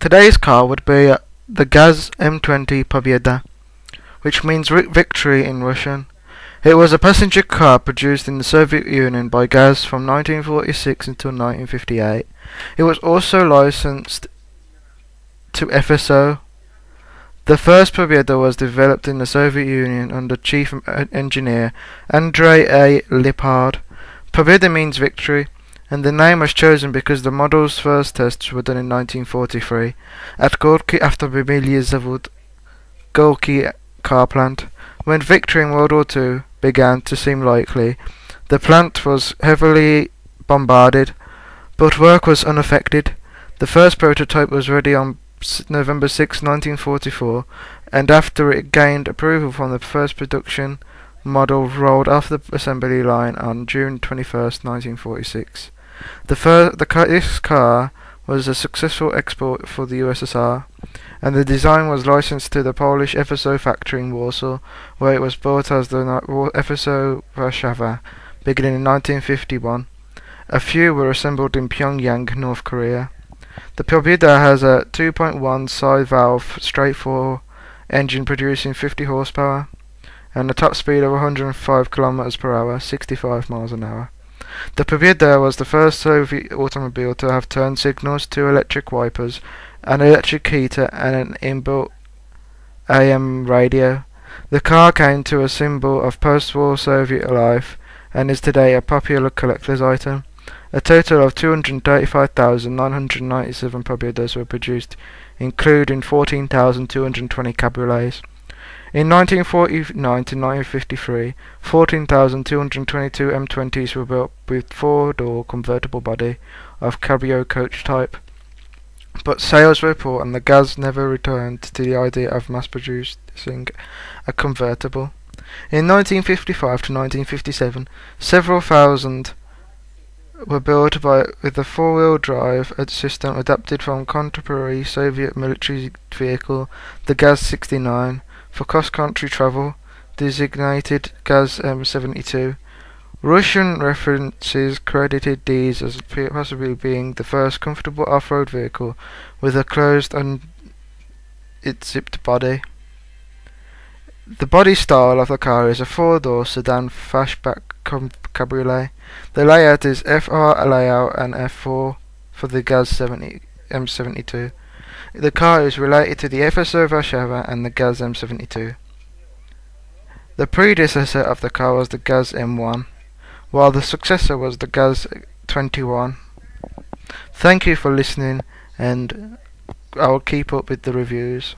Today's car would be the GAZ-M-20 Pobeda, which means victory in Russian. It was a passenger car produced in the Soviet Union by GAZ from 1946 until 1958. It was also licensed to FSO. The first Pobeda was developed in the Soviet Union under Chief Engineer Andrei A. Lippard. Pobeda means victory, and the name was chosen because the model's first tests were done in 1943 at Gorky Avtomobiliy Zavod, Gorky car plant. When victory in World War II began to seem likely, the plant was heavily bombarded, but work was unaffected. The first prototype was ready on November 6, 1944, and after it gained approval from the first production model rolled off the assembly line on June 21, 1946. This car was a successful export for the USSR, and the design was licensed to the Polish FSO factory in Warsaw, where it was built as the FSO Warszawa, beginning in 1951. A few were assembled in Pyongyang, North Korea. The Pobeda has a 2.1 side-valve straight-4 engine producing 50 horsepower and a top speed of 105 km per hour, 65 miles an hour. The Pobeda was the first Soviet automobile to have turn signals, 2 electric wipers, an electric heater and an inbuilt AM radio. The car came to a symbol of post-war Soviet life and is today a popular collector's item. A total of 235,997 Pobedas were produced, including 14,220 cabriolets. In 1949 to 1953, 14,222 M20s were built with 4-door convertible body of cabrio coach type. But sales were poor, and the GAZ never returned to the idea of mass-producing a convertible. In 1955 to 1957, several thousand were built with a four-wheel drive system adapted from contemporary Soviet military vehicle, the GAZ-69, for cross-country travel, designated GAZ-M-20. Russian references credited these as possibly being the first comfortable off-road vehicle with a closed unzipped body. The body style of the car is a 4-door sedan fastback cabriolet. The layout is FR layout and F4 for the GAZ-M-20. The car is related to the FSO Warszawa and the GAZ-M-20. The predecessor of the car was the GAZ-M1, while the successor was the GAZ-21. Thank you for listening, and I will keep up with the reviews.